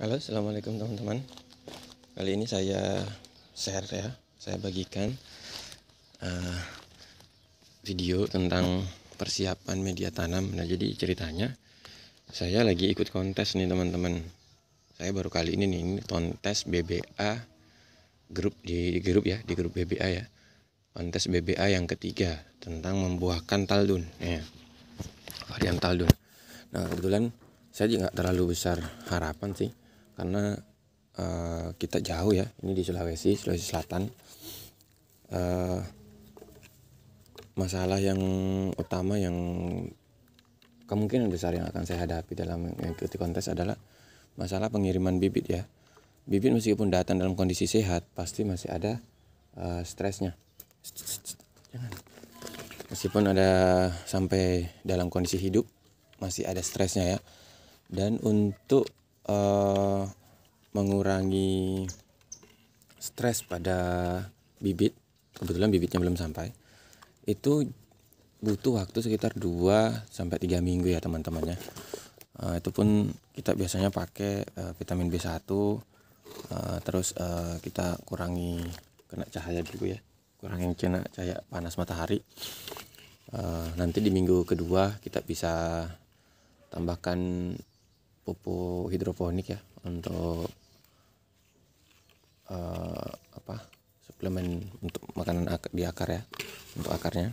Halo, assalamualaikum teman-teman. Kali ini saya share ya, saya bagikan video tentang persiapan media tanam. Nah, jadi ceritanya saya lagi ikut kontes nih teman-teman. Saya baru kali ini nih, ini kontes BBA grup di grup BBA ya. Kontes BBA yang ketiga tentang membuahkan taldun ya, varian taldun. Nah, kebetulan saya juga nggak terlalu besar harapan sih, karena kita jauh ya, ini di Sulawesi Selatan. Masalah yang utama yang kemungkinan besar yang akan saya hadapi dalam mengikuti kontes adalah masalah pengiriman bibit ya. Bibit meskipun datang dalam kondisi sehat pasti masih ada stresnya. Jangan. Meskipun ada sampai dalam kondisi hidup masih ada stresnya ya. Dan untuk mengurangi stres pada bibit, kebetulan bibitnya belum sampai, itu butuh waktu sekitar 2-3 minggu ya teman-teman ya. Itu pun kita biasanya pakai vitamin B1, terus kita kurangi kena cahaya dulu ya, kurangi kena cahaya panas matahari. Nanti di minggu kedua kita bisa tambahkan pupuk hidroponik ya, untuk suplemen untuk makanan di akar ya, untuk akarnya.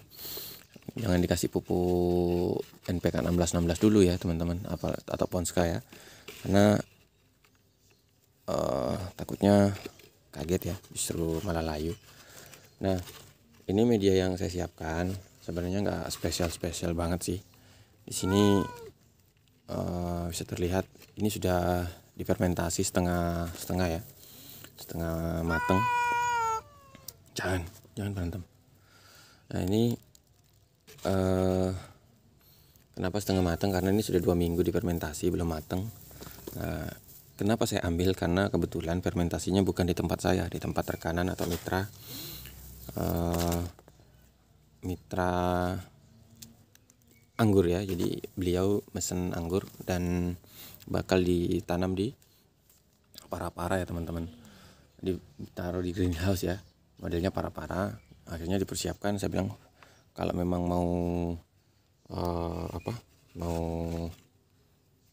Jangan dikasih pupuk NPK 1616 dulu ya teman-teman, atau Ponska ya, karena takutnya kaget ya, justru malah layu. Nah, ini media yang saya siapkan sebenarnya nggak spesial banget sih. Di sini bisa terlihat ini sudah difermentasi setengah ya, setengah mateng. Jangan berantem. Nah, ini kenapa setengah matang? Karena ini sudah 2 minggu difermentasi, belum matang. Nah, kenapa saya ambil? Karena kebetulan fermentasinya bukan di tempat saya, di tempat rekanan atau mitra anggur ya. Jadi beliau mesen anggur dan bakal ditanam di para-para ya teman-teman. Ditaruh di greenhouse ya, modelnya para-para. Akhirnya dipersiapkan, saya bilang kalau memang mau mau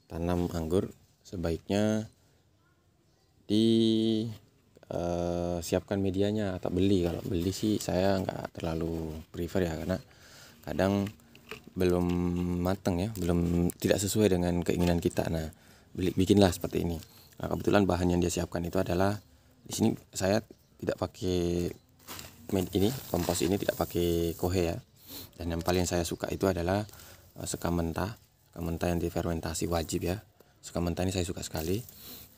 tanam anggur sebaiknya siapkan medianya atau beli. Kalau beli sih saya nggak terlalu prefer ya, karena kadang belum matang ya, tidak sesuai dengan keinginan kita. Nah, bikinlah seperti ini. Nah, kebetulan bahan yang dia siapkan itu adalah, di sini saya tidak pakai ini kompos, ini tidak pakai kohe ya. Dan yang paling saya suka itu adalah sekam mentah yang difermentasi, wajib ya. Sekam mentah ini saya suka sekali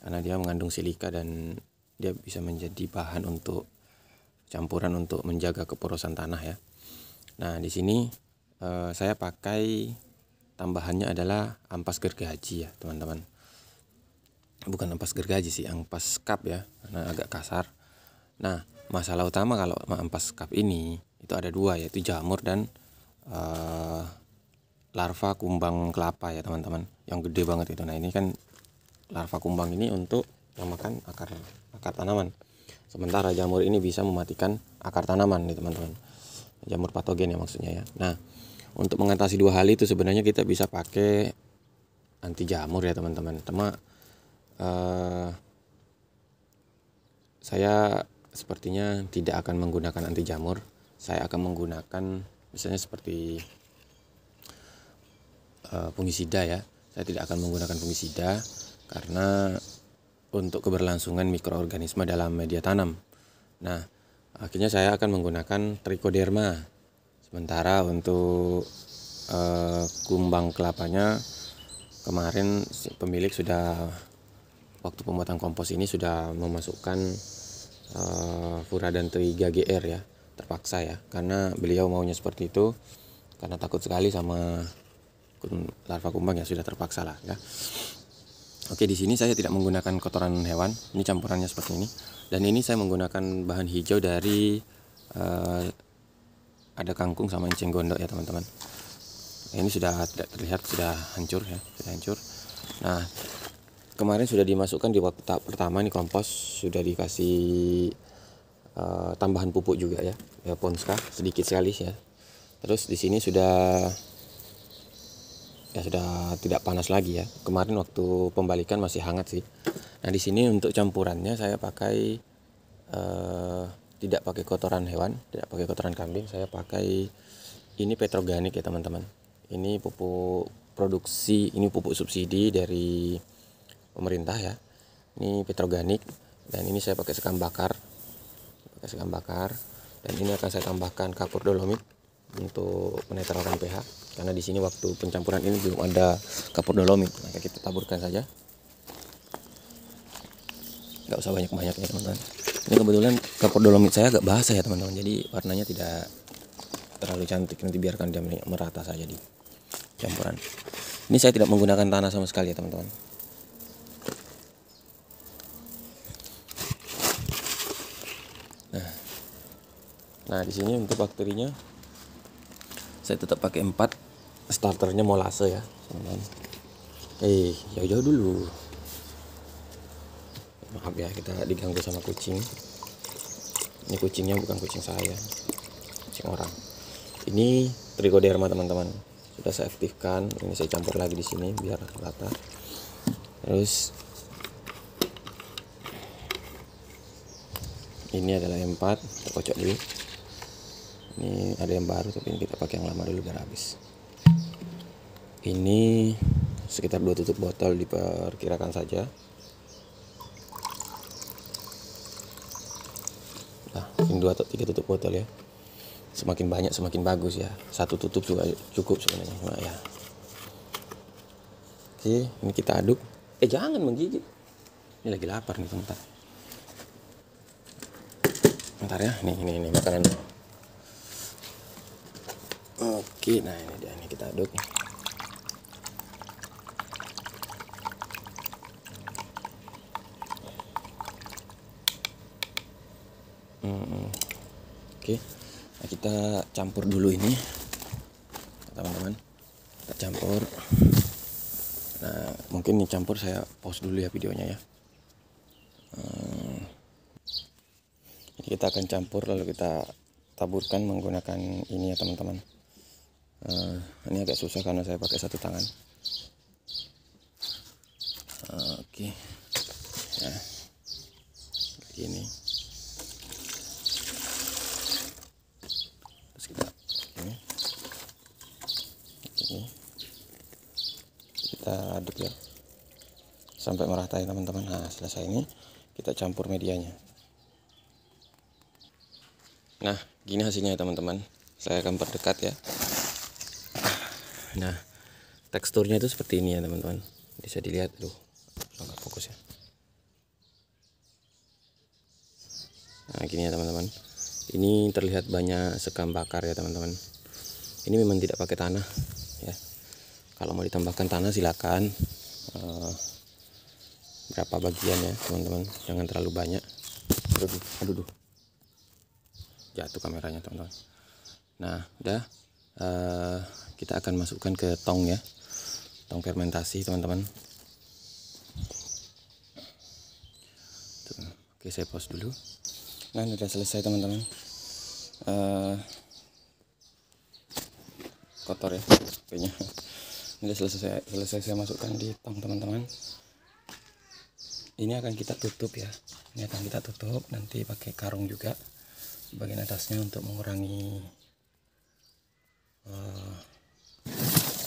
karena dia mengandung silika dan dia bisa menjadi bahan untuk campuran untuk menjaga keporosan tanah ya. Nah, di sini saya pakai tambahannya adalah ampas gergaji ya teman-teman. Bukan ampas gergaji sih, ampas cup ya, karena agak kasar. Nah, masalah utama kalau ampas cup ini itu ada 2, yaitu jamur dan larva kumbang kelapa ya teman-teman, yang gede banget itu. Nah, ini kan larva kumbang ini untuk memakan akar tanaman, sementara jamur ini bisa mematikan akar tanaman nih teman-teman. Jamur patogen ya maksudnya ya. Nah, untuk mengatasi 2 hal itu sebenarnya kita bisa pakai anti jamur ya teman-teman. Saya sepertinya tidak akan menggunakan anti jamur. Saya akan menggunakan misalnya seperti fungisida ya. Saya tidak akan menggunakan fungisida karena untuk keberlangsungan mikroorganisme dalam media tanam. Nah, akhirnya saya akan menggunakan trichoderma. Sementara untuk kumbang kelapanya, kemarin pemilik sudah, waktu pembuatan kompos ini sudah memasukkan Furadan 3GR ya, terpaksa ya, karena beliau maunya seperti itu, karena takut sekali sama larva kumbang ya, sudah terpaksa lah ya. Oke, di sini saya tidak menggunakan kotoran hewan, ini campurannya seperti ini. Dan ini saya menggunakan bahan hijau dari ada kangkung sama enceng gondok ya teman-teman. Ini sudah tidak terlihat, sudah hancur ya, sudah hancur. Nah, kemarin sudah dimasukkan di waktu tahap pertama nih kompos, sudah dikasih tambahan pupuk juga ya, Ponska sedikit sekali ya. Terus di sini sudah tidak panas lagi ya. Kemarin waktu pembalikan masih hangat sih. Nah di sini untuk campurannya saya pakai tidak pakai kotoran hewan, tidak pakai kotoran kambing, saya pakai ini petroganik ya teman-teman. Ini pupuk produksi, ini pupuk subsidi dari pemerintah ya. Ini petroganik dan ini saya pakai sekam bakar. Dan ini akan saya tambahkan kapur dolomit untuk menetralkan pH, karena di sini waktu pencampuran ini belum ada kapur dolomit, maka kita taburkan saja. Nggak usah banyak-banyak ya teman-teman. Ini kebetulan kapur dolomit saya agak basah ya teman-teman, jadi warnanya tidak terlalu cantik. Nanti biarkan dia merata saja di campuran. Ini saya tidak menggunakan tanah sama sekali ya teman-teman. Nah di sini untuk bakterinya saya tetap pakai 4, starternya molase ya teman-teman. Jauh-jauh dulu. Maaf ya, kita diganggu sama kucing. Ini kucingnya bukan kucing saya, kucing orang. Ini trichoderma teman-teman. Sudah saya aktifkan. Ini saya campur lagi di sini biar rata. Terus ini adalah M4, kita kocok dulu. Ini ada yang baru tapi ini kita pakai yang lama dulu biar habis. Ini sekitar 2 tutup botol diperkirakan saja. Nah, ini 2 atau 3 tutup botol ya. Semakin banyak semakin bagus ya. 1 tutup juga cukup sebenarnya. Nah, ya. Oke, ini kita aduk. Jangan menggigit. Ini lagi lapar nih bentar. Bentar ya. Nih makanan. Oke, nah ini dia, ini kita aduk. Oke, nah kita campur dulu ini, teman-teman. Kita campur. Nah, mungkin ini campur saya pause dulu ya videonya ya. Ini kita akan campur lalu kita taburkan menggunakan ini ya teman-teman. Ini agak susah karena saya pakai 1 tangan. Oke. Nah, begini. Terus kita ini kita aduk ya sampai merata ya teman-teman. Nah, selesai ini kita campur medianya. Nah, gini hasilnya ya teman-teman. Saya akan perdekat ya. Nah, teksturnya itu seperti ini ya teman-teman. Bisa dilihat tuh, nggak fokus ya. Nah, gini ya teman-teman. Ini terlihat banyak sekam bakar ya teman-teman. Ini memang tidak pakai tanah ya. Kalau mau ditambahkan tanah silakan. Berapa bagian ya teman-teman, jangan terlalu banyak. Aduh. Jatuh kameranya teman-teman. Nah, udah. Kita akan masukkan ke tong ya, tong fermentasi teman-teman. Oke, saya pause dulu. Nah, ini udah selesai teman-teman. Kotor ya kayaknya. Ini udah selesai saya masukkan di tong teman-teman. Ini akan kita tutup ya. Ini akan kita tutup, nanti pakai karung juga bagian atasnya untuk mengurangi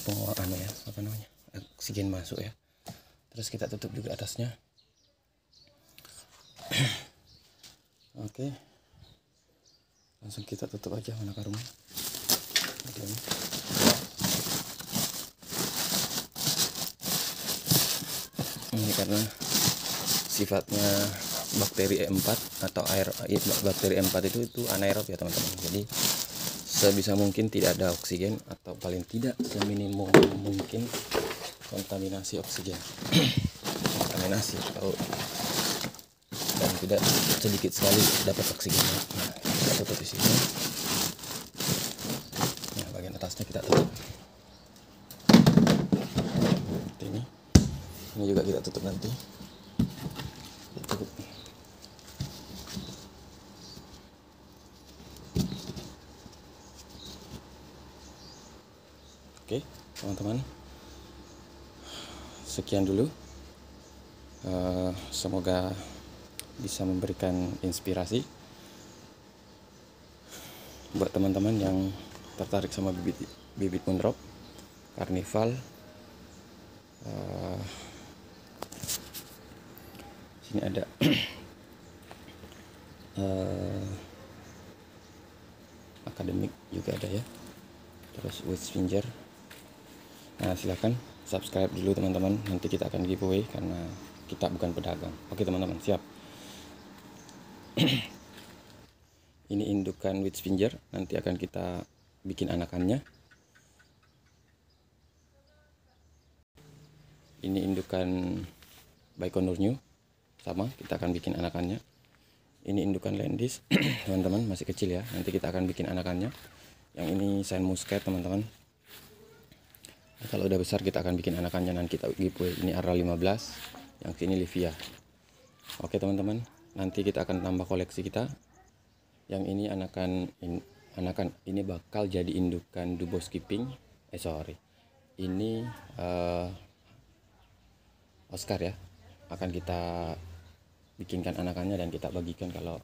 pengurangan ya, oksigen masuk ya. Terus kita tutup juga atasnya. Oke, langsung kita tutup aja. Mana karungnya? Ini karena sifatnya bakteri E4 atau bakteri E4 itu anaerob ya teman-teman. Jadi sebisa mungkin tidak ada oksigen, atau paling tidak seminimum mungkin kontaminasi oksigen. Kontaminasi atau dan tidak sedikit sekali dapat oksigen. Nah, kita tutup di sini. Nah, bagian atasnya kita tutup. Ini Ini juga kita tutup nanti. Tutup. Oke, teman-teman, sekian dulu. Semoga bisa memberikan inspirasi buat teman-teman yang tertarik sama bibit moondrop karnival. Sini ada akademik juga ada ya, terus Witchfinger. Nah, silahkan subscribe dulu teman-teman, nanti kita akan giveaway karena kita bukan pedagang. Oke teman-teman, siap. Ini indukan Witchfinger, nanti akan kita bikin anakannya. Ini indukan Baikonur New, sama, kita akan bikin anakannya. Ini indukan Landis, teman-teman, masih kecil ya, nanti kita akan bikin anakannya. Yang ini Saint Muscat teman-teman. Kalau udah besar kita akan bikin anakannya dan kita giveaway. Ini Arra 15, yang sini Livia. Oke teman-teman, nanti kita akan tambah koleksi kita. Yang ini anakan ini bakal jadi indukan Dubos Keeping. Ini Oscar ya. Akan kita bikinkan anakannya dan kita bagikan kalau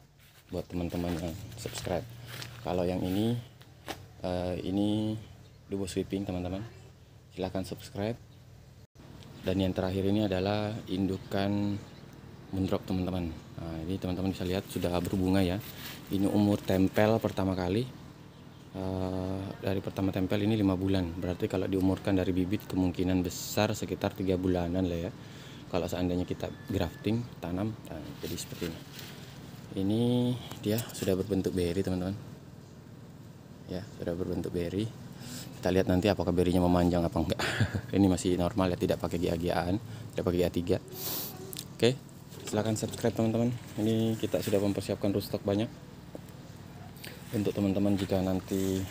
buat teman-teman yang subscribe. Kalau yang ini Dubos Keeping teman-teman. Silahkan subscribe. Dan yang terakhir ini adalah indukan moondrop teman-teman. Nah, ini teman-teman bisa lihat sudah berbunga ya. Ini umur tempel pertama kali. Dari pertama tempel ini 5 bulan. Berarti kalau diumurkan dari bibit kemungkinan besar sekitar 3 bulanan lah ya. Kalau seandainya kita grafting, tanam, nah, jadi seperti ini. Ini dia sudah berbentuk berry teman-teman. Ya, sudah berbentuk berry. Kita lihat nanti apakah berinya memanjang apa enggak. Ini masih normal ya, tidak pakai GA-GA-an, tidak pakai GA3. Oke, silahkan subscribe teman-teman. Ini kita sudah mempersiapkan rootstock banyak untuk teman-teman jika nanti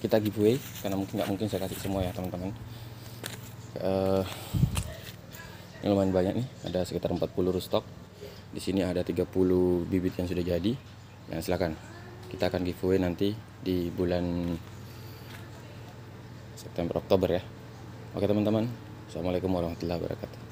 kita giveaway, karena nggak mungkin saya kasih semua ya teman-teman. Ini lumayan banyak nih, ada sekitar 40 rootstock. Di sini ada 30 bibit yang sudah jadi. Nah, silakan kita akan giveaway nanti di bulan September Oktober ya. Oke teman-teman, assalamualaikum warahmatullahi wabarakatuh.